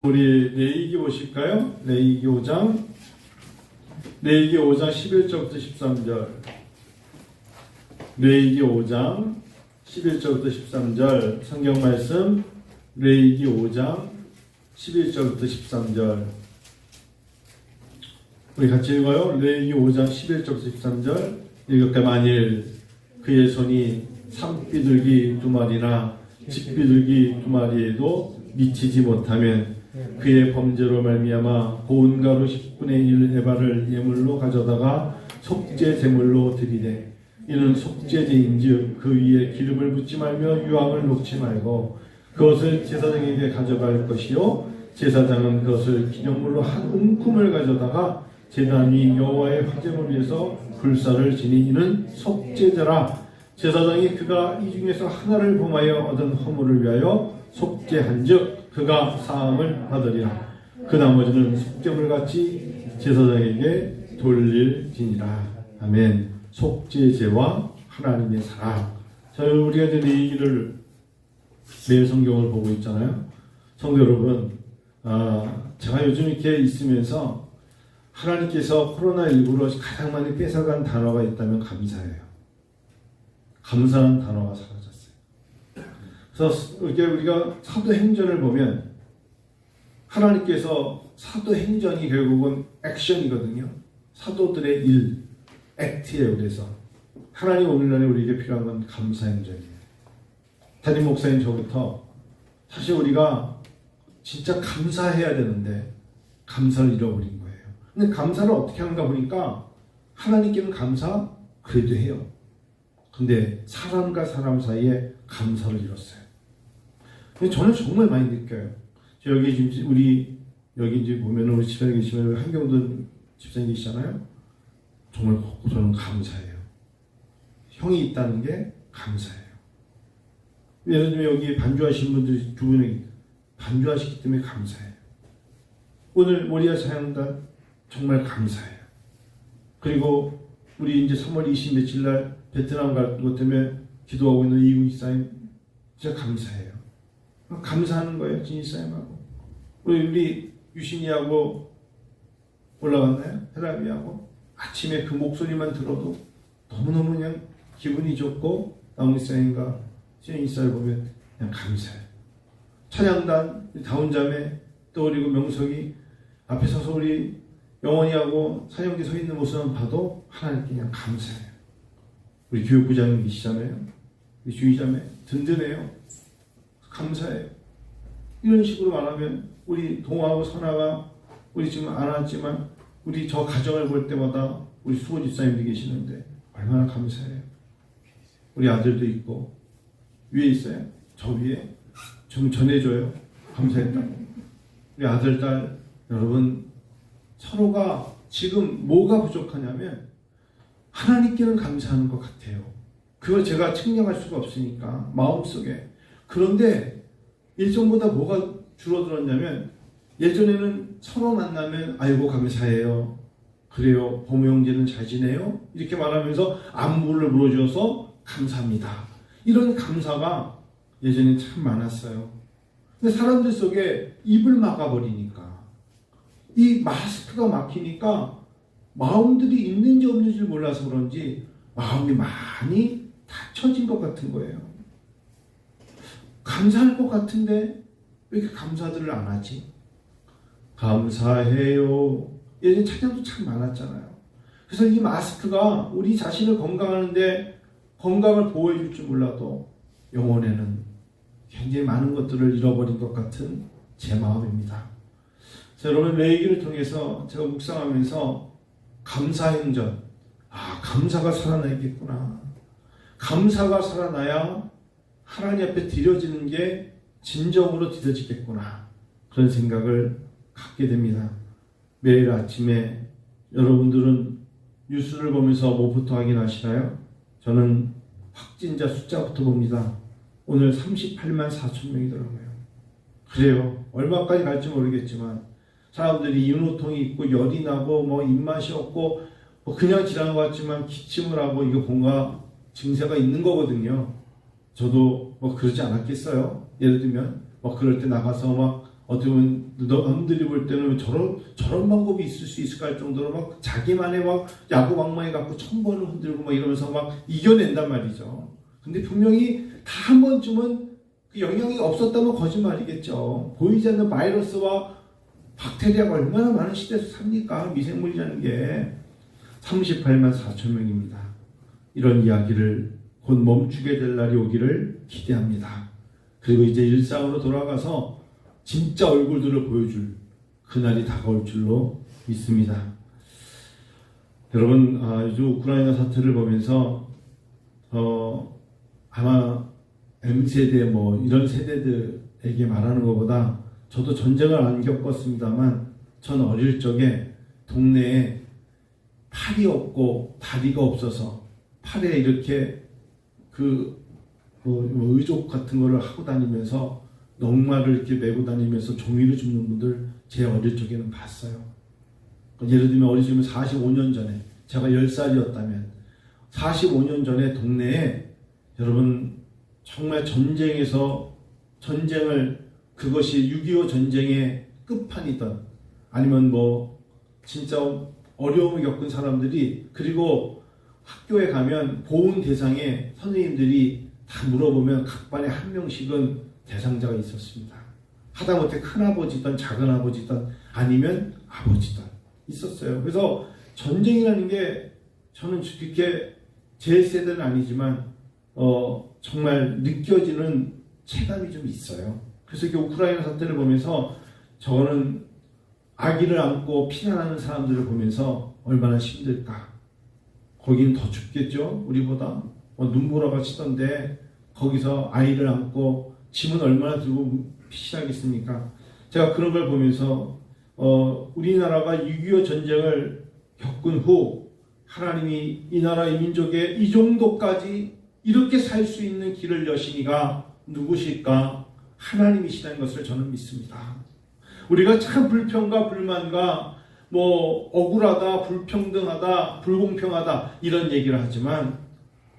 우리 레위기 보실까요? 레위기 5장 11절부터 13절. 레위기 5장 11절부터 13절 성경 말씀. 레위기 5장 11절부터 13절 우리 같이 읽어요. 레위기 5장 11절부터 13절 읽을 때, 만일 그의 손이 산비둘기 2마리나 집비둘기 2마리에도 미치지 못하면 그의 범죄로 말미암아 고운 가루 10분의 1 에바를 예물로 가져다가 속죄 제물로 드리되, 이는 속죄제인즉 그 위에 기름을 붓지 말며 유황을 놓지 말고 그것을 제사장에게 가져갈 것이요, 제사장은 그것을 기념물로 한 움큼을 가져다가 제단 위 여호와의 화제물 위에서 불사를 지니 이는 속죄제라. 제사장이 그가 이 중에서 하나를 범하여 얻은 허물을 위하여 속죄한즉 그가 사함을 받으리라. 그 나머지는 속죄물같이 제사장에게 돌릴지니라. 아멘. 속죄제와 하나님의 사랑. 자, 우리가 이제 이 얘기를 매일 성경을 보고 있잖아요. 성도 여러분, 제가 요즘 이렇게 있으면서 하나님께서 코로나19로 가장 많이 뺏어간 단어가 있다면 감사예요. 감사한 단어가 사라졌어요. 그래서 이렇게 우리가 사도행전을 보면 하나님께서, 사도행전이 결국은 액션이거든요. 사도들의 일, 액트예요. 그래서 하나님 오늘날에 우리에게 필요한 건 감사행전이에요. 담임 목사님 저부터 사실 우리가 진짜 감사해야 되는데 감사를 잃어버린 거예요. 근데 감사를 어떻게 하는가 보니까 하나님께는 감사 그래도 해요. 근데 사람과 사람 사이에 감사를 잃었어요. 근데 저는 정말 많이 느껴요. 여기 지금 우리 여기 이제 보면은 우리 집사님 계시면 한경돈 집사님 계시잖아요. 정말 저는 감사해요. 형이 있다는 게 감사해요. 예를 들면 여기 반주하신 분들이 두 분이 반주하시기 때문에 감사해요. 오늘 모리아 사역단 정말 감사해요. 그리고 우리 이제 3월 20 며칠 날 베트남 갈 것 때문에 기도하고 있는 이구 이사님 진짜 감사해요. 감사하는 거예요. 진 이사님하고 우리 유신이하고 올라갔나요? 헤라비하고 아침에 그 목소리만 들어도 너무너무 그냥 기분이 좋고, 나온 이사님과 진 이사를 보면 그냥 감사해요. 찬양단 다운자매 또 그리고 명석이 앞에 서서 우리 영원히하고 사형기 서 있는 모습만 봐도 하나님께 그냥 감사해요. 우리 교육부장님 계시잖아요. 우리 주의자매 든든해요. 감사해요. 이런 식으로 말하면 우리 동화하고 선아가 우리 지금 안 왔지만 우리 저 가정을 볼 때마다 우리 수호 집사님들이 계시는데 얼마나 감사해요. 우리 아들도 있고 위에 있어요. 저 위에 좀 전해줘요. 감사했다고. 우리 아들, 딸 여러분, 서로가 지금 뭐가 부족하냐면 하나님께는 감사하는 것 같아요. 그걸 제가 측량할 수가 없으니까 마음속에. 그런데 예전보다 뭐가 줄어들었냐면, 예전에는 서로 만나면 아이고 감사해요. 그래요. 보모 형제는 잘 지내요? 이렇게 말하면서 안부를 물어줘서 감사합니다. 이런 감사가 예전에 참 많았어요. 근데 사람들 속에 입을 막아버리니까, 이 마스크가 막히니까 마음들이 있는지 없는지 몰라서 그런지 마음이 많이 닫혀진 것 같은 거예요. 감사할 것 같은데 왜 이렇게 감사들을 안 하지? 감사해요. 예전에 찬양도 참 많았잖아요. 그래서 이 마스크가 우리 자신을 건강하는데 건강을 보호해줄 줄 몰라도 영혼에는 굉장히 많은 것들을 잃어버린 것 같은 제 마음입니다. 자, 여러분, 레위기를 통해서 제가 묵상하면서 감사행전, 감사가 살아나야겠구나. 감사가 살아나야 하나님 앞에 드려지는 게 진정으로 드려지겠구나. 그런 생각을 갖게 됩니다. 매일 아침에 여러분들은 뉴스를 보면서 뭐부터 확인하시나요? 저는 확진자 숫자부터 봅니다. 오늘 38만 4천 명이더라고요. 그래요. 얼마까지 갈지 모르겠지만 사람들이 인후통이 있고 열이 나고 뭐 입맛이 없고 뭐 그냥 지나는 것 같지만 기침을 하고 이거 뭔가 증세가 있는 거거든요. 저도 뭐 그러지 않았겠어요. 예를 들면 뭐 그럴 때 나가서 막 어떻게 보면 남들이 볼 때는 저런 방법이 있을 수 있을까 할 정도로 막 자기만의 막 야구 방망이 갖고 1000번을 흔들고 막 이러면서 막 이겨낸단 말이죠. 근데 분명히 다 한 번쯤은 그 영향이 없었다면 거짓말이겠죠. 보이지 않는 바이러스와 박테리아가 얼마나 많은 시대에서 삽니까? 미생물이라는 게 38만 4천 명입니다. 이런 이야기를 곧 멈추게 될 날이 오기를 기대합니다. 그리고 이제 일상으로 돌아가서 진짜 얼굴들을 보여줄 그날이 다가올 줄로 믿습니다. 여러분, 요즘 우크라이나 사태를 보면서 아마 M세대 뭐 이런 세대들에게 말하는 것보다 저도 전쟁을 안 겪었습니다만 전 어릴 적에 동네에 팔이 없고 다리가 없어서 팔에 이렇게 의족 같은 거를 하고 다니면서 넉마를 이렇게 메고 다니면서 종이를 줍는 분들 제 어릴 적에는 봤어요. 예를 들면 어릴 적이면 45년 전에 제가 10살이었다면 45년 전에 동네에 여러분 정말 전쟁을 그것이 6.25 전쟁의 끝판이던 아니면 뭐 진짜 어려움을 겪은 사람들이 그리고 학교에 가면 보훈 대상에 선생님들이 다 물어보면 각 반에 한 명씩은 대상자가 있었습니다. 하다못해 큰아버지든 작은아버지든 아니면 아버지든 있었어요. 그래서 전쟁이라는 게 저는 그렇게 제 세대는 아니지만 정말 느껴지는 체감이 좀 있어요. 그래서 이렇게 우크라이나 사태를 보면서 저는 아기를 안고 피난하는 사람들을 보면서 얼마나 힘들까. 거긴 더 춥겠죠, 우리보다. 눈보라가 치던데 거기서 아이를 안고 짐은 얼마나 들고 피신하겠습니까? 제가 그런 걸 보면서 우리나라가 6.25 전쟁을 겪은 후 하나님이 이 나라 이 민족에 이 정도까지 이렇게 살 수 있는 길을 여시니가 누구실까? 하나님이시라는 것을 저는 믿습니다. 우리가 참 불평과 불만과 뭐 억울하다, 불평등하다, 불공평하다 이런 얘기를 하지만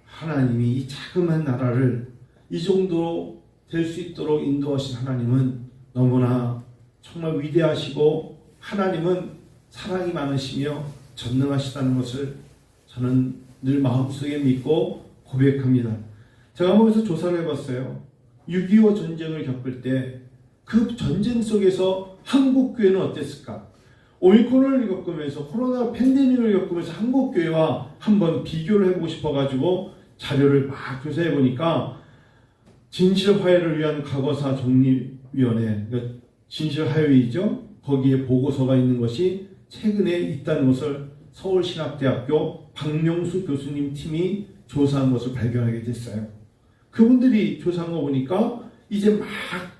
하나님이 이 자그마한 나라를 이 정도로 될 수 있도록 인도하신 하나님은 너무나 정말 위대하시고 하나님은 사랑이 많으시며 전능하시다는 것을 저는 늘 마음속에 믿고 고백합니다. 제가 한번 조사를 해봤어요. 6.25 전쟁을 겪을 때 그 전쟁 속에서 한국교회는 어땠을까? 오미크론을 겪으면서 코로나 팬데믹을 겪으면서 한국교회와 한번 비교를 해보고 싶어가지고 자료를 막 조사해 보니까 진실화해를 위한 과거사 정립위원회, 그러니까 진실화해회의죠. 거기에 보고서가 있는 것이 최근에 있다는 것을 서울신학대학교 박명수 교수님 팀이 조사한 것을 발견하게 됐어요. 그분들이 조사한 거 보니까 이제 막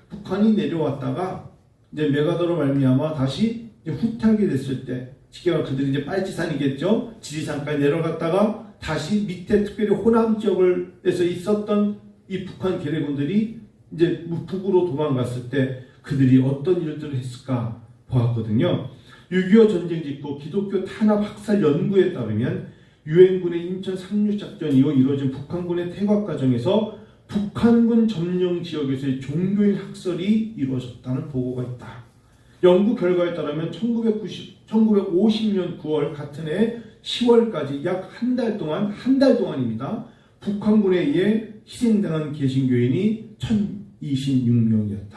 북한이 내려왔다가 이제 메가더로 말미암아 다시 후퇴하게 됐을 때, 쉽게 말하면 그들이 이제 빨치산이겠죠. 지리산까지 내려갔다가 다시 밑에 특별히 호남 지역에서 있었던 이 북한 계례군들이 이제 북으로 도망갔을 때 그들이 어떤 일들을 했을까 보았거든요. 6.25 전쟁 직후 기독교 탄압 학살 연구에 따르면 유엔군의 인천 상륙 작전 이후 이루어진 북한군의 퇴각 과정에서 북한군 점령 지역에서의 종교인 학살이 이루어졌다는 보고가 있다. 연구 결과에 따르면 1950년 9월 같은 해 10월까지 약 한 달 동안입니다. 북한군에 의해 희생당한 개신교인이 1026명이었다.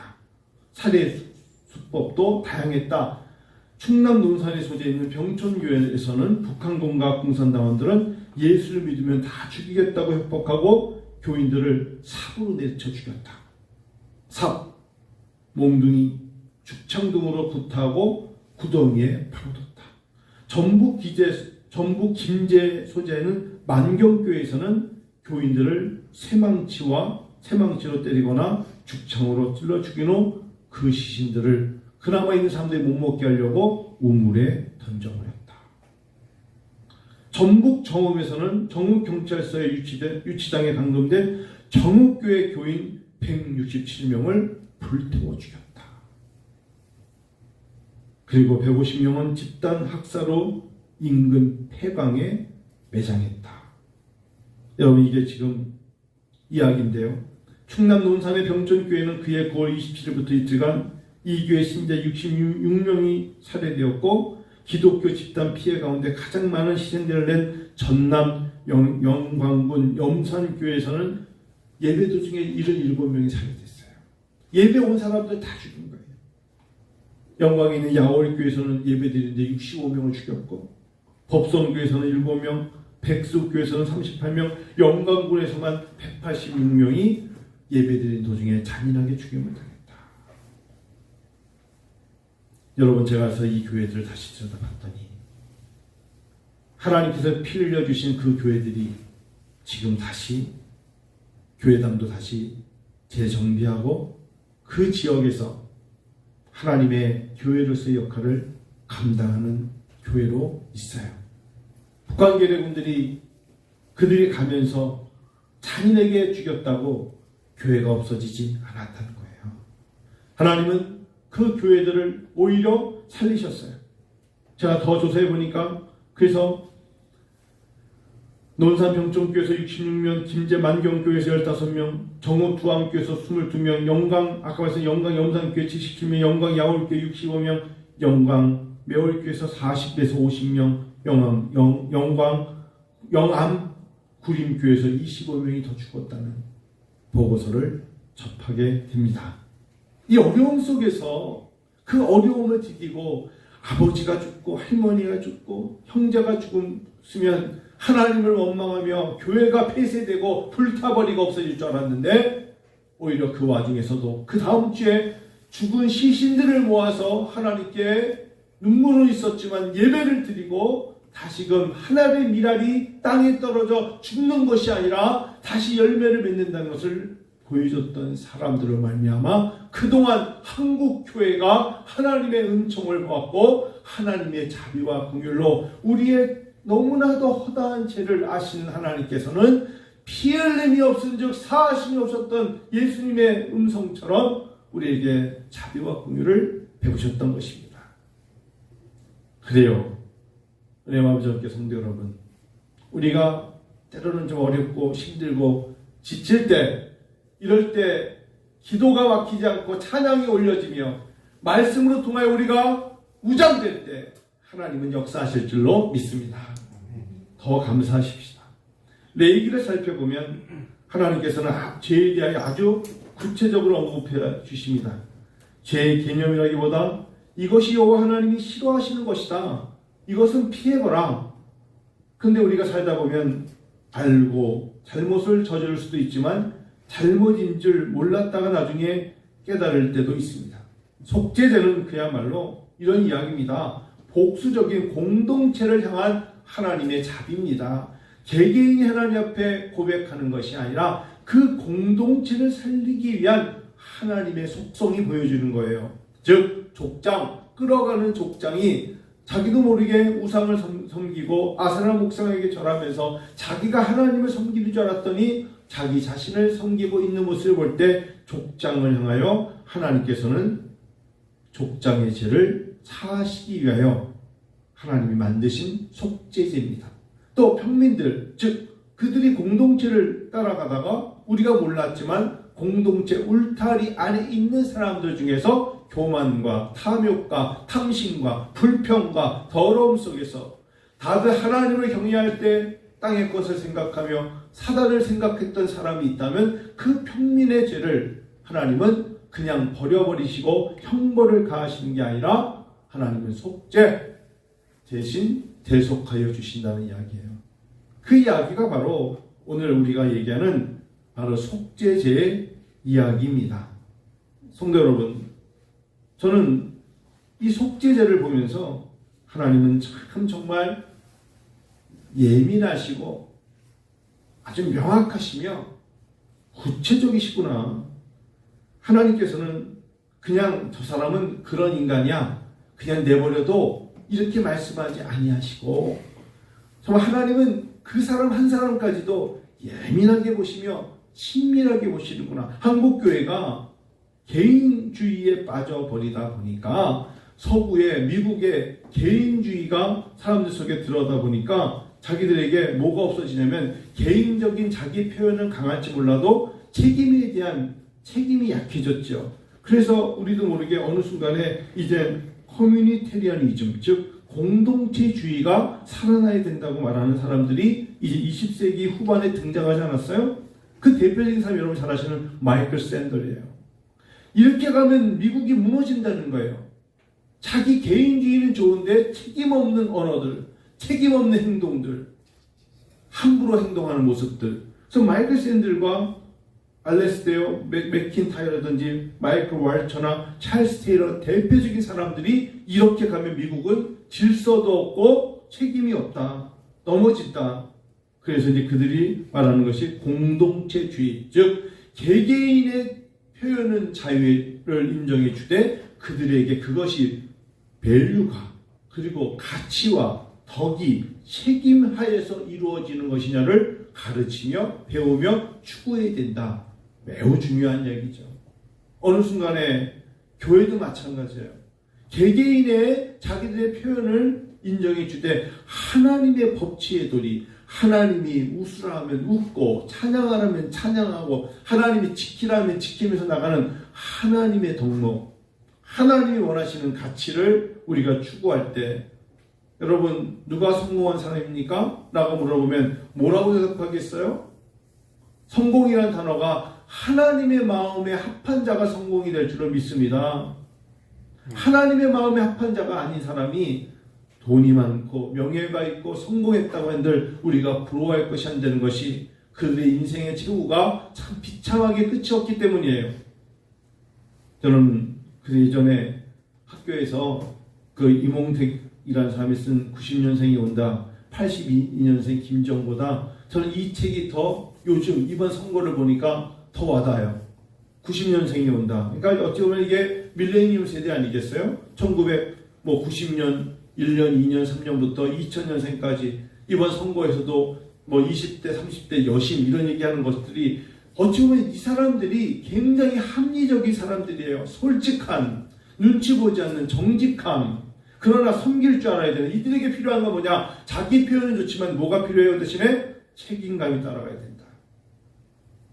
살해 수법도 다양했다. 충남 논산에 소재 있는 병촌교회에서는 북한군과 공산당원들은 예수를 믿으면 다 죽이겠다고 협박하고 교인들을 삽으로 내쳐 죽였다. 삽, 몽둥이, 죽창 등으로 구타하고 구덩이에 파묻었다. 전북 김제 소재는 만경교회에서는 교인들을 쇠망치로 때리거나 죽창으로 찔러 죽인 후 그 시신들을 그나마 있는 사람들이 못 먹게 하려고 우물에 던져버렸다. 전북 정읍에서는 정읍경찰서에 유치장에 감금된 정읍교회 교인 167명을 불태워 죽였다. 그리고 150명은 집단 학사로 인근 폐광에 매장했다. 여러분, 이게 지금 이야기인데요. 충남 논산의 병촌교회는 그해 9월 27일부터 이틀간 이 교회 신자 66명이 살해되었고 기독교 집단 피해 가운데 가장 많은 희생자를 낸 전남 영광군 염산교회에서는 예배 도중에 77명이 살해됐어요. 예배 온 사람들 다 죽인 거예요. 영광에 있는 야월교회에서는 예배 드리는데 65명을 죽였고 법성교회에서는 7명, 백수교회에서는 38명, 영광군에서만 186명이 예배 드리는 도중에 잔인하게 죽임을 당했다. 여러분, 제가 가서 이 교회들을 다시 들여다봤더니 하나님께서 피 흘려주신 그 교회들이 지금 다시 교회당도 다시 재정비하고 그 지역에서 하나님의 교회로서의 역할을 감당하는 교회로 있어요. 북한계례군들이 그들이 가면서 잔인하게 죽였다고 교회가 없어지지 않았다는 거예요. 하나님은 그 교회들을 오히려 살리셨어요. 제가 더 조사해 보니까 그래서 논산병정교에서 66명, 김제만경교에서 15명, 정호두암교에서 22명, 영광 아까 말씀 영광 염산교회 77명, 영광 야월교회 65명, 영광 매월교에서 40에서 50명, 영암 구림교에서 25명이 더 죽었다는 보고서를 접하게 됩니다. 이 어려움 속에서 그 어려움을 디디고 아버지가 죽고 할머니가 죽고 형제가 죽으면 하나님을 원망하며 교회가 폐쇄되고 불타버리고 없어질 줄 알았는데 오히려 그 와중에서도 그 다음 주에 죽은 시신들을 모아서 하나님께 눈물은 있었지만 예배를 드리고 다시금 하나님의 미랄이 땅에 떨어져 죽는 것이 아니라 다시 열매를 맺는다는 것을 보여줬던 사람들을 말미암아 그동안 한국 교회가 하나님의 은총을 받고 하나님의 자비와 긍휼로 우리의 너무나도 허다한 죄를 아시는 하나님께서는 피 흘림이 없은즉 사하심이 없었던 예수님의 음성처럼 우리에게 자비와 긍휼을 베푸셨던 것입니다. 그래요. 은혜와 아버지 함께 성도 여러분, 우리가 때로는 좀 어렵고 힘들고 지칠 때, 이럴 때 기도가 막히지 않고 찬양이 올려지며 말씀으로 통하여 우리가 무장될 때 하나님은 역사하실 줄로 믿습니다. 더 감사하십시다. 레위기를 살펴보면 하나님께서는 죄에 대하여 아주 구체적으로 언급해 주십니다. 죄의 개념이라기보다 이것이 여호와 하나님이 싫어하시는 것이다. 이것은 피해거라. 근데 우리가 살다 보면 알고 잘못을 저지를 수도 있지만 잘못인 줄 몰랐다가 나중에 깨달을 때도 있습니다. 속죄제는 그야말로 이런 이야기입니다. 복수적인 공동체를 향한 하나님의 자비입니다. 개개인이 하나님 앞에 고백하는 것이 아니라 그 공동체를 살리기 위한 하나님의 속성이 보여주는 거예요. 즉 족장, 끌어가는 족장이 자기도 모르게 우상을 섬기고 아세라 목상에게 절하면서 자기가 하나님을 섬기는 줄 알았더니 자기 자신을 섬기고 있는 모습을 볼 때 족장을 향하여 하나님께서는 족장의 죄를 사하시기 위하여 하나님이 만드신 속죄제입니다. 또 평민들, 즉 그들이 공동체를 따라가다가 우리가 몰랐지만 공동체 울타리 안에 있는 사람들 중에서 교만과 탐욕과 탐심과 불평과 더러움 속에서 다들 하나님을 경외할 때 땅의 것을 생각하며 사단을 생각했던 사람이 있다면 그 평민의 죄를 하나님은 그냥 버려버리시고 형벌을 가하시는 게 아니라 하나님은 속죄 대신 대속하여 주신다는 이야기예요. 그 이야기가 바로 오늘 우리가 얘기하는 바로 속죄제의 이야기입니다. 성도 여러분, 저는 이 속죄제를 보면서 하나님은 참 정말 예민하시고 아주 명확하시며 구체적이시구나. 하나님께서는 그냥 저 사람은 그런 인간이야, 그냥 내버려도 이렇게 말씀하지 아니하시고 정말 하나님은 그 사람 한 사람까지도 예민하게 보시며 친밀하게 보시는구나. 한국교회가 개인주의에 빠져버리다 보니까 서구의 미국의 개인주의가 사람들 속에 들어오다 보니까 자기들에게 뭐가 없어지냐면 개인적인 자기 표현은 강할지 몰라도 책임에 대한 책임이 약해졌죠. 그래서 우리도 모르게 어느 순간에 이제 커뮤니테리아니즘, 즉 공동체주의가 살아나야 된다고 말하는 사람들이 이제 20세기 후반에 등장하지 않았어요? 그 대표적인 사람이 여러분 잘 아시는 마이클 샌델이에요. 이렇게 가면 미국이 무너진다는 거예요. 자기 개인주의는 좋은데 책임없는 언어들, 책임없는 행동들, 함부로 행동하는 모습들. 그래서 마이클 샌들과 알레스테어 맥킨타이어라든지 마이클 왈처나 찰스 테일러 대표적인 사람들이 이렇게 가면 미국은 질서도 없고 책임이 없다. 넘어진다. 그래서 이제 그들이 말하는 것이 공동체주의, 즉 개개인의 표현은 자유를 인정해 주되 그들에게 그것이 밸류가 그리고 가치와 덕이 책임하에서 이루어지는 것이냐를 가르치며 배우며 추구해야 된다. 매우 중요한 얘기죠. 어느 순간에 교회도 마찬가지예요. 개개인의 자기들의 표현을 인정해 주되 하나님의 법치의 도리, 하나님이 웃으라 하면 웃고 찬양하라면 찬양하고 하나님이 지키라면 지키면서 나가는 하나님의 덕목, 하나님이 원하시는 가치를 우리가 추구할 때 여러분 누가 성공한 사람입니까? 라고 물어보면 뭐라고 대답하겠어요? 성공이라는 단어가 하나님의 마음에 합한 자가 성공이 될 줄을 믿습니다. 하나님의 마음에 합한 자가 아닌 사람이 돈이 많고 명예가 있고 성공했다고 한들 우리가 부러워할 것이 안 되는 것이 그들의 인생의 최후가 참 비참하게 끝이 없기 때문이에요. 저는 그 예전에 학교에서 그 이몽택이라는 사람이 쓴 90년생이 온다, 82년생 김정보다 저는 이 책이 더 요즘 이번 선거를 보니까 더 와닿아요. 90년생이 온다. 그러니까 어찌 보면 이게 밀레니엄 세대 아니겠어요? 1990년 1년, 2년, 3년부터 2000년생까지 이번 선거에서도 뭐 20대, 30대 여심 이런 얘기하는 것들이 어찌 보면 이 사람들이 굉장히 합리적인 사람들이에요. 솔직한, 눈치 보지 않는 정직함, 그러나 섬길 줄 알아야 되는 이들에게 필요한 건 뭐냐? 자기 표현은 좋지만 뭐가 필요해요? 대신에 책임감이 따라가야 된다.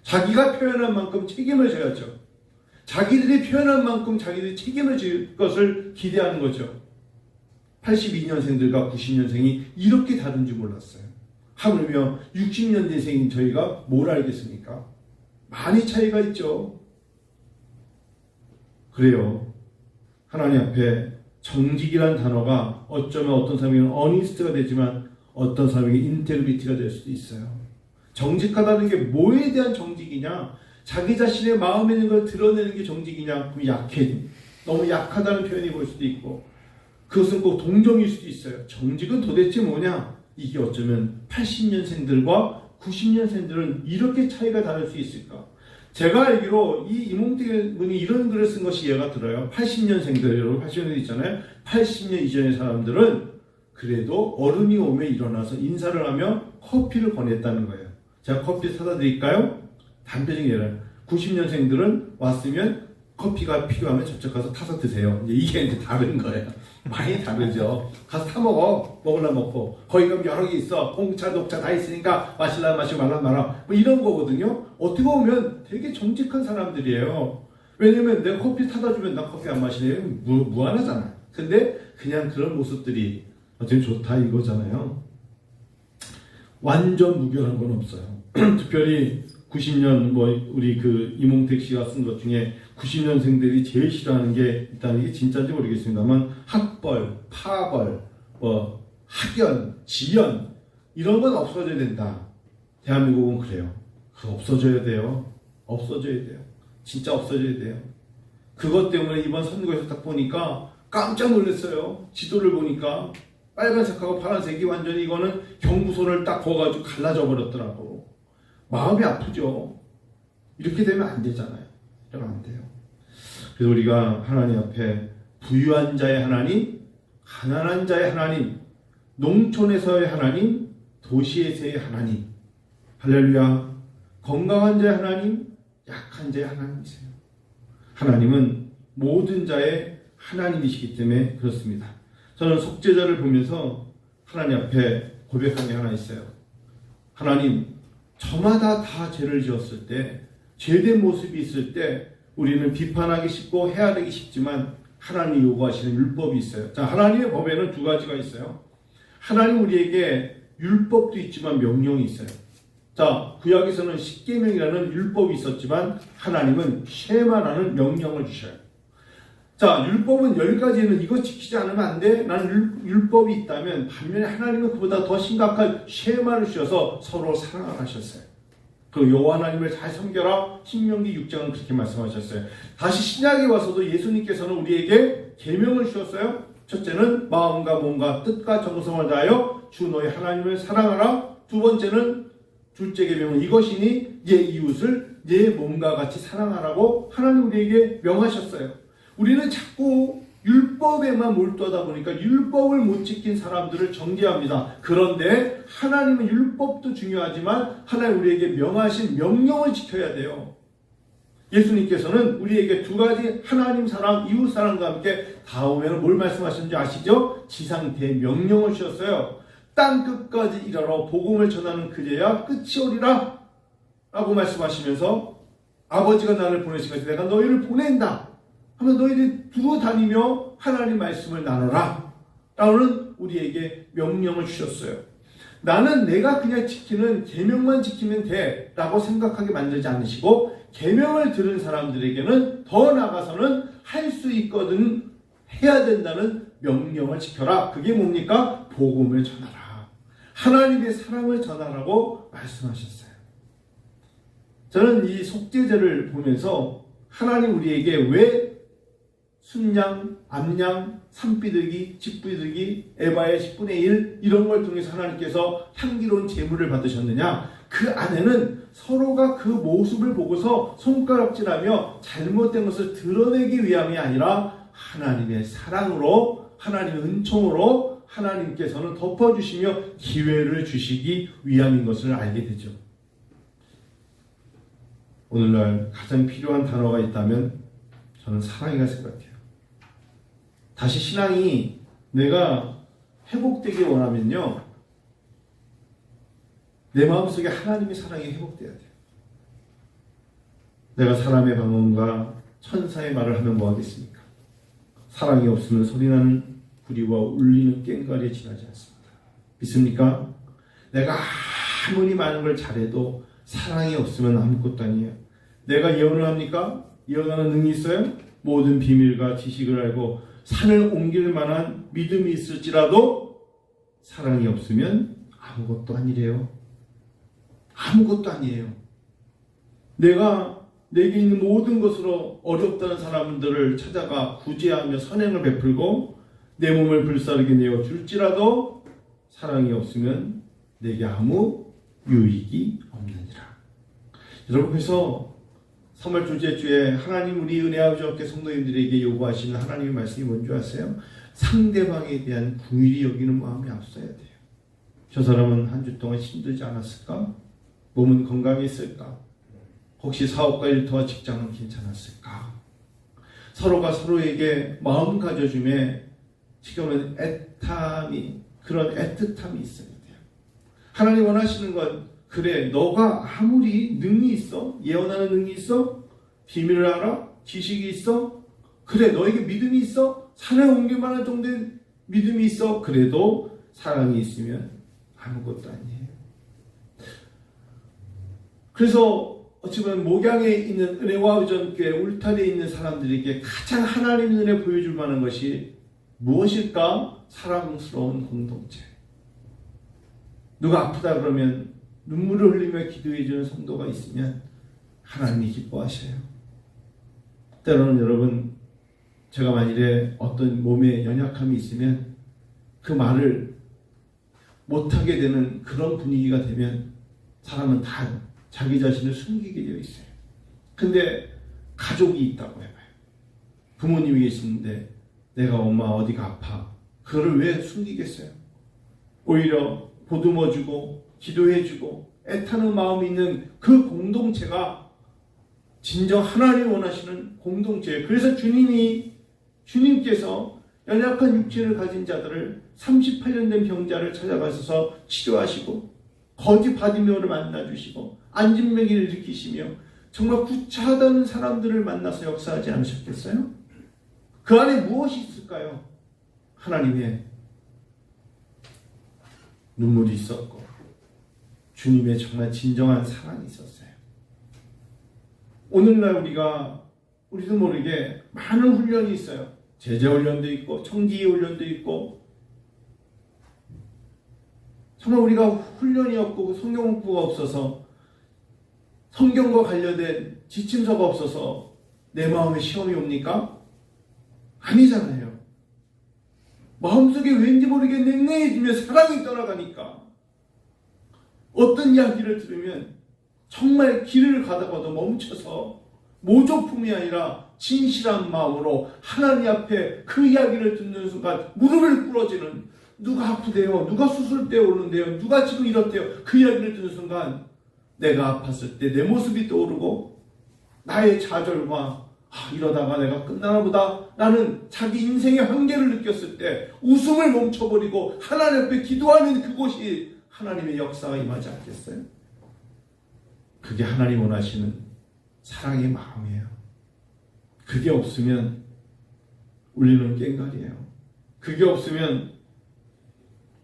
자기가 표현한 만큼 책임을 져야죠. 자기들이 표현한 만큼 자기들이 책임을 질 것을 기대하는 거죠. 82년생들과 90년생이 이렇게 다른 줄 몰랐어요. 하물며 60년대생인 저희가 뭘 알겠습니까? 많이 차이가 있죠. 그래요. 하나님 앞에 정직이란 단어가 어쩌면 어떤 사람에게는 어니스트가 되지만 어떤 사람에게 인테그리티가 될 수도 있어요. 정직하다는 게 뭐에 대한 정직이냐? 자기 자신의 마음에 있는 걸 드러내는 게 정직이냐? 그럼 약해. 너무 약하다는 표현이 볼 수도 있고 그것은 꼭 동정일 수도 있어요. 정직은 도대체 뭐냐? 이게 어쩌면 80년생들과 90년생들은 이렇게 차이가 다를 수 있을까? 제가 알기로 이 이몽택 분이 이런 글을 쓴 것이 이해가 들어요. 80년생들, 여러분 80년생 있잖아요. 80년 이전의 사람들은 그래도 어른이 오면 일어나서 인사를 하며 커피를 권했다는 거예요. 제가 커피 사다 드릴까요? 단편적인 예를 90년생들은 왔으면 커피가 필요하면 저쪽 가서 타서 드세요. 이게 이제 다른 거예요. 많이 다르죠. 가서 타 먹어. 먹으려면 먹고. 거기 가면 여러 개 있어. 홍차, 녹차 다 있으니까 마실라면 마시고 말라면 말아. 뭐 이런 거거든요. 어떻게 보면 되게 정직한 사람들이에요. 왜냐면 내가 커피 타다 주면 나 커피 안 마시네. 무한하잖아. 근데 그냥 그런 모습들이 어쩌면 좋다 이거잖아요. 완전 무결한 건 없어요. 특별히 90년 뭐 우리 그 이몽택 씨가 쓴 것 중에 90년생들이 제일 싫어하는 게 일단 이게 진짜인지 모르겠습니다만 학벌, 파벌, 뭐 학연, 지연 이런 건 없어져야 된다. 대한민국은 그래요. 그거 없어져야 돼요. 없어져야 돼요. 진짜 없어져야 돼요. 그것 때문에 이번 선거에서 딱 보니까 깜짝 놀랐어요. 지도를 보니까 빨간색하고 파란색이 완전히 이거는 경부선을 딱 그어가지고 갈라져 버렸더라고. 마음이 아프죠. 이렇게 되면 안 되잖아요. 이러면 안 돼요. 그래서 우리가 하나님 앞에 부유한 자의 하나님, 가난한 자의 하나님, 농촌에서의 하나님, 도시에서의 하나님, 할렐루야, 건강한 자의 하나님, 약한 자의 하나님이세요. 하나님은 모든 자의 하나님이시기 때문에 그렇습니다. 저는 속죄자를 보면서 하나님 앞에 고백한 게 하나 있어요. 하나님, 저마다 다 죄를 지었을 때, 죄된 모습이 있을 때 우리는 비판하기 쉽고 헤아리기 쉽지만 하나님이 요구하시는 율법이 있어요. 자, 하나님의 법에는 두 가지가 있어요. 하나님 우리에게 율법도 있지만 명령이 있어요. 자, 구약에서는 십계명이라는 율법이 있었지만 하나님은 쉐마라는 명령을 주셔요. 자, 율법은 10가지는 이거 지키지 않으면 안 돼? 라는 율법이 있다면 반면에 하나님은 그보다 더 심각한 쉐마를 주셔서 서로 사랑을 하셨어요. 그 여호와 하나님을 잘 섬겨라. 신명기 6장은 그렇게 말씀하셨어요. 다시 신약에 와서도 예수님께서는 우리에게 계명을 주셨어요. 첫째는 마음과 몸과 뜻과 정성을 다하여 주 너의 하나님을 사랑하라. 두 번째는 둘째 계명은 이것이니 네 이웃을 네 몸과 같이 사랑하라고 하나님 우리에게 명하셨어요. 우리는 자꾸 율법에만 몰두하다 보니까 율법을 못 지킨 사람들을 정죄합니다. 그런데 하나님은 율법도 중요하지만 하나님 우리에게 명하신 명령을 지켜야 돼요. 예수님께서는 우리에게 두 가지 하나님 사랑, 이웃 사랑과 함께 다음에는 뭘 말씀하셨는지 아시죠? 지상대의 명령을 주셨어요. 땅 끝까지 일하러 복음을 전하는 그제야 끝이 오리라 라고 말씀하시면서 아버지가 나를 보내신 것이 내가 너희를 보낸다 하면 너희들이 두루 다니며 하나님 말씀을 나눠라 라는 우리에게 명령을 주셨어요. 나는 내가 그냥 지키는 계명만 지키면 돼 라고 생각하게 만들지 않으시고 계명을 들은 사람들에게는 더 나아가서는 할 수 있거든 해야 된다는 명령을 지켜라. 그게 뭡니까? 복음을 전하라. 하나님의 사랑을 전하라고 말씀하셨어요. 저는 이 속죄제를 보면서 하나님 우리에게 왜 순양, 암양, 산비둘기, 집비둘기, 에바의 10분의 1 이런 걸 통해서 하나님께서 향기로운 제물을 받으셨느냐? 그 안에는 서로가 그 모습을 보고서 손가락질하며 잘못된 것을 드러내기 위함이 아니라 하나님의 사랑으로, 하나님의 은총으로 하나님께서는 덮어주시며 기회를 주시기 위함인 것을 알게 되죠. 오늘날 가장 필요한 단어가 있다면 저는 사랑이라 생각해요. 다시 신앙이 내가 회복되기 원하면요, 내 마음속에 하나님의 사랑이 회복돼야 돼요. 내가 사람의 방언과 천사의 말을 하면 뭐하겠습니까? 사랑이 없으면 소리나는 구리와 울리는 꽹과리에 지나지 않습니다. 믿습니까? 내가 아무리 많은 걸 잘해도 사랑이 없으면 아무것도 아니에요. 내가 예언을 합니까? 예언하는 능이 있어요? 모든 비밀과 지식을 알고 산을 옮길 만한 믿음이 있을지라도 사랑이 없으면 아무것도 아니래요. 아무것도 아니에요. 내가 내게 있는 모든 것으로 어렵다는 사람들을 찾아가 구제하며 선행을 베풀고 내 몸을 불사르게 내어 줄지라도 사랑이 없으면 내게 아무 유익이 없느니라. 여러분, 그래서 3월 둘째 주에 하나님 우리 은혜 아버지 어깨 성도님들에게 요구하시는 하나님의 말씀이 뭔지 아세요? 상대방에 대한 긍휼히 여기는 마음이 앞서야 돼요. 저 사람은 한 주 동안 힘들지 않았을까? 몸은 건강했을까? 혹시 사업과 일터와 직장은 괜찮았을까? 서로가 서로에게 마음 가져줌에 지금은 애탐이, 그런 애틋함이 있어야 돼요. 하나님 원하시는 건, 그래, 너가 아무리 능이 있어? 예언하는 능이 있어? 비밀을 알아? 지식이 있어? 그래, 너에게 믿음이 있어? 산에 옮길 만한 정도의 믿음이 있어? 그래도 사랑이 있으면 아무것도 아니에요. 그래서 어찌 보면 목양에 있는 은혜와 의전교회 울타리에 있는 사람들에게 가장 하나님 눈에 보여줄 만한 것이 무엇일까? 사랑스러운 공동체. 누가 아프다 그러면 눈물을 흘리며 기도해주는 성도가 있으면 하나님이 기뻐하셔요. 때로는 여러분, 제가 만일에 어떤 몸에 연약함이 있으면 그 말을 못하게 되는 그런 분위기가 되면 사람은 다 자기 자신을 숨기게 되어 있어요. 근데 가족이 있다고 해봐요. 부모님이 계시는데 내가 엄마 어디가 아파. 그거를 왜 숨기겠어요? 오히려 보듬어주고 기도해주고 애타는 마음이 있는 그 공동체가 진정 하나님 원하시는 공동체예요. 그래서 주님께서 연약한 육체를 가진 자들을 38년 된 병자를 찾아가셔서 치료하시고 거지 바디메오를 만나주시고 안진뱅이를 일으키시며 정말 구차하다는 사람들을 만나서 역사하지 않으셨겠어요? 그 안에 무엇이 있을까요? 하나님의 눈물이 있었고 주님의 정말 진정한 사랑이 있었어요. 오늘날 우리도 모르게 많은 훈련이 있어요. 제자훈련도 있고 청지기 훈련도 있고 정말 우리가 훈련이 없고 성경 공부가 없어서 성경과 관련된 지침서가 없어서 내 마음에 시험이 옵니까? 아니잖아요. 마음속에 왠지 모르게 냉랭해지며 사랑이 떠나가니까 어떤 이야기를 들으면 정말 길을 가다가도 멈춰서 모조품이 아니라 진실한 마음으로 하나님 앞에 그 이야기를 듣는 순간 무릎을 꿇어지는, 누가 아프대요, 누가 수술대에 오는데요, 누가 지금 이렇대요, 그 이야기를 듣는 순간 내가 아팠을 때 내 모습이 떠오르고 나의 좌절과 이러다가 내가 끝나나 보다 라는 자기 인생의 한계를 느꼈을 때 웃음을 멈춰버리고 하나님 앞에 기도하는 그곳이 하나님의 역사가 임하지 않겠어요? 그게 하나님 원하시는 사랑의 마음이에요. 그게 없으면 울리는 꽹과리예요. 그게 없으면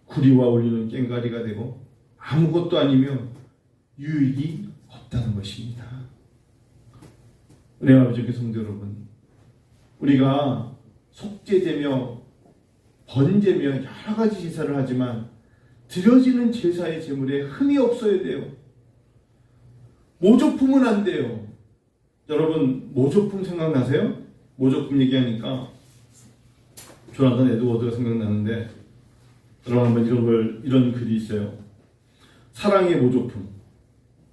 구리와 울리는 꽹과리가 되고 아무것도 아니면 유익이 없다는 것입니다. 은혜와 아버지 성도 여러분, 우리가 속죄제며 번제며 여러 가지 제사를 하지만 드려지는 제사의 제물에 흠이 없어야 돼요. 모조품은 안 돼요. 여러분 모조품 생각나세요? 모조품 얘기하니까 조나단 에드워드가 생각나는데, 여러분 한번 이런 글이 있어요. 사랑의 모조품.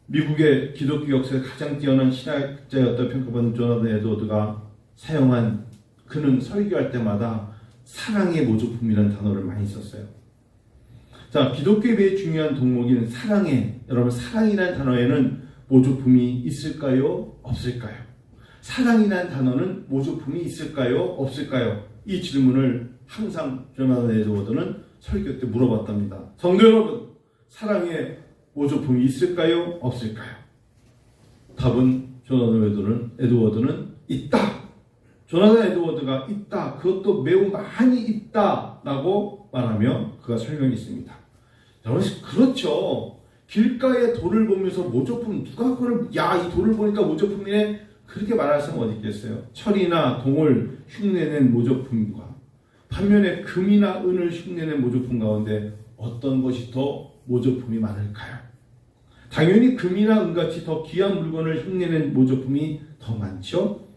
미국의 기독교 역사에 가장 뛰어난 신학자였던 평가받은 조나단 에드워드가 사용한, 그는 설교할 때마다 사랑의 모조품이라는 단어를 많이 썼어요. 자, 기독교의 매우 중요한 덕목인 사랑에, 여러분 사랑이라는 단어에는 모조품이 있을까요? 없을까요? 사랑이라는 단어는 모조품이 있을까요? 없을까요? 이 질문을 항상 조나단 에드워드는 설교 때 물어봤답니다. 성도 여러분, 사랑에 모조품이 있을까요? 없을까요? 답은 조나단 에드워드는 있다. 조나단 에드워드가 있다, 그것도 매우 많이 있다라고 말하며 그가 설명했습니다. 여러분 그렇죠. 길가에 돌을 보면서 모조품, 누가 그걸 이 돌을 보니까 모조품이네 그렇게 말할 사람 어디 있겠어요? 철이나 동을 흉내낸 모조품과 반면에 금이나 은을 흉내낸 모조품 가운데 어떤 것이 더 모조품이 많을까요? 당연히 금이나 은같이 더 귀한 물건을 흉내낸 모조품이 더 많죠.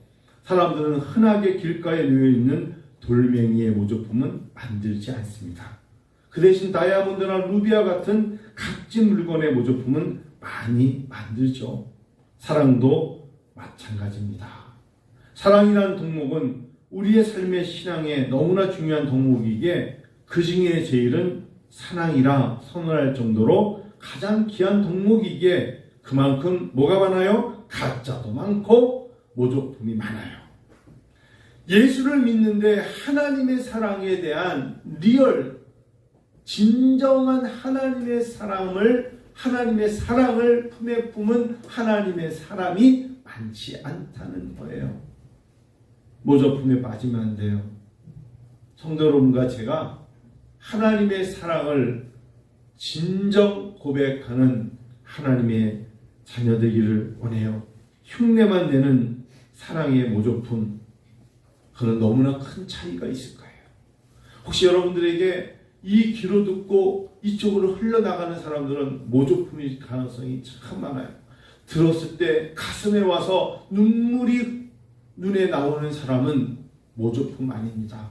사람들은 흔하게 길가에 놓여있는 돌멩이의 모조품은 만들지 않습니다. 그 대신 다이아몬드나 루비와 같은 값진 물건의 모조품은 많이 만들죠. 사랑도 마찬가지입니다. 사랑이라는 덕목은 우리의 삶의 신앙에 너무나 중요한 덕목이기에 그 중에 제일은 사랑이라 선언할 정도로 가장 귀한 덕목이기에 그만큼 뭐가 많아요? 가짜도 많고 모조품이 많아요. 예수를 믿는데 하나님의 사랑에 대한 리얼, 진정한 하나님의 사랑을 품에 품은 하나님의 사람이 많지 않다는 거예요. 모조품에 빠지면 안 돼요. 성도 여러분과 제가 하나님의 사랑을 진정 고백하는 하나님의 자녀 되기를 원해요. 흉내만 내는 사랑의 모조품, 그는 너무나 큰 차이가 있을 거예요. 혹시 여러분들에게 이 귀로 듣고 이쪽으로 흘러나가는 사람들은 모조품일 가능성이 참 많아요. 들었을 때 가슴에 와서 눈물이 눈에 나오는 사람은 모조품 아닙니다.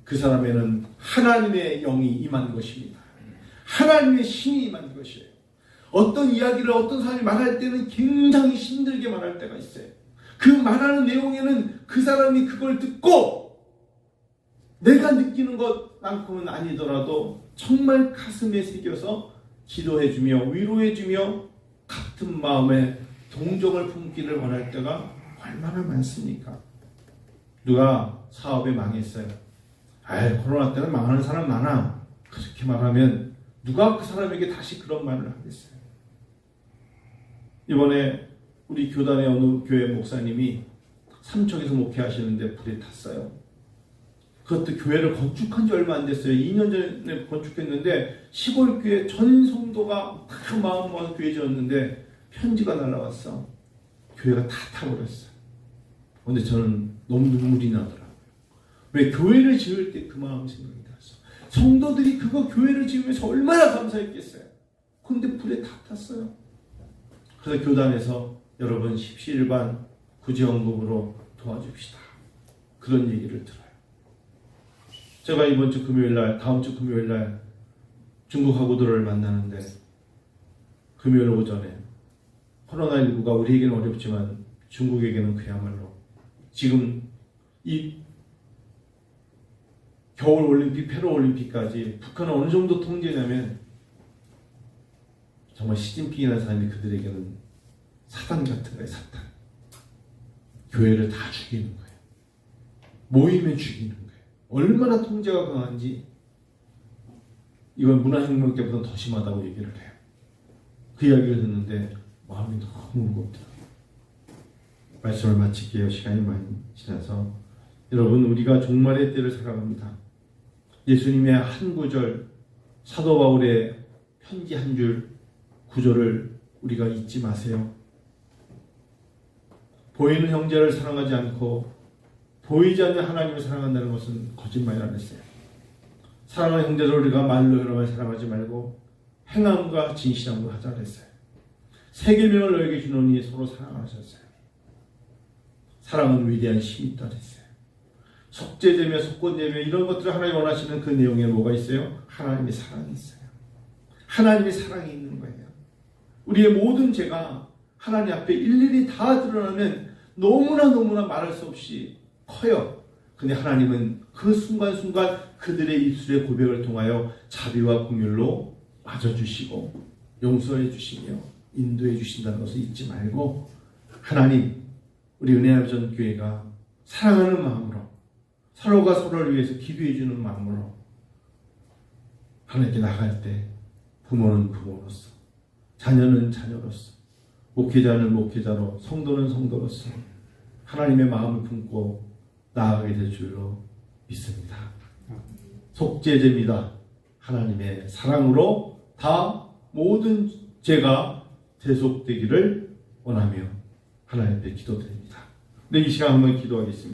그 사람에는 하나님의 영이 임한 것입니다. 하나님의 신이 임한 것이에요. 어떤 이야기를 어떤 사람이 말할 때는 굉장히 힘들게 말할 때가 있어요. 그 말하는 내용에는 그 사람이 그걸 듣고 내가 느끼는 것만큼은 아니더라도 정말 가슴에 새겨서 기도해주며 위로해주며 같은 마음에 동정을 품기를 원할 때가 얼마나 많습니까? 누가 사업에 망했어요. 코로나 때는 망하는 사람 많아. 그렇게 말하면 누가 그 사람에게 다시 그런 말을 하겠어요? 이번에 우리 교단의 어느 교회 목사님이 삼척에서 목회하시는데 불에 탔어요. 그것도 교회를 건축한 지 얼마 안 됐어요. 2년 전에 건축했는데 시골 교회 전 성도가 다 마음 모아서 교회 지었는데 편지가 날라왔어. 교회가 다 타버렸어요. 근데 저는 너무 눈물이 나더라고요. 왜 교회를 지을 때 그 마음 생각이 났어. 성도들이 그거 교회를 지으면서 얼마나 감사했겠어요. 근데 불에 다 탔어요. 그래서 교단에서 여러분 십시일반 구제원금으로 도와줍시다. 그런 얘기를 들어요. 제가 이번 주 금요일날, 다음 주 금요일날 중국 학우들을 만나는데 금요일 오전에 코로나19가 우리에게는 어렵지만 중국에게는 그야말로 지금 이 겨울올림픽, 패러올림픽까지 북한은 어느 정도 통제냐면 정말 시진핑이라는 사람이 그들에게는 사단 같은 거예요. 사단. 교회를 다 죽이는 거예요. 모이면 죽이는 거예요. 얼마나 통제가 강한지 이건 문화혁명 때보다 더 심하다고 얘기를 해요. 그 이야기를 듣는데 마음이 너무 무겁더라고요. 말씀을 마칠게요. 시간이 많이 지나서. 여러분, 우리가 종말의 때를 살아갑니다. 예수님의 한 구절, 사도 바울의 편지 한 줄 구절을 우리가 잊지 마세요. 보이는 형제를 사랑하지 않고 보이지 않는 하나님을 사랑한다는 것은 거짓말이 아니었어요. 사랑하는 형제를 우리가 말로 여러 번 사랑하지 말고 행함과 진실함으로 하자 그랬어요. 세 계명을 너에게 주노니 서로 사랑하셨어요. 사랑은 위대한 힘이 있다 그랬어요. 속죄되며 속건되며 이런 것들을 하나님 원하시는 그 내용에 뭐가 있어요? 하나님의 사랑이 있어요. 하나님의 사랑이 있는 거예요. 우리의 모든 죄가 하나님 앞에 일일이 다 드러나면 너무나 말할 수 없이 커요. 근데 하나님은 그 순간순간 그들의 입술의 고백을 통하여 자비와 긍휼로 맞아주시고 용서해 주시며 인도해 주신다는 것을 잊지 말고 하나님, 우리 은혜하전 교회가 사랑하는 마음으로 서로가 서로를 위해서 기도해 주는 마음으로 하나님께 나갈 때 부모는 부모로서, 자녀는 자녀로서, 목회자는 목회자로, 성도는 성도로서 하나님의 마음을 품고 나아가게 될 줄로 믿습니다. 속죄제입니다. 하나님의 사랑으로 다 모든 죄가 대속되기를 원하며 하나님께 기도드립니다. 네, 이 시간 한번 기도하겠습니다.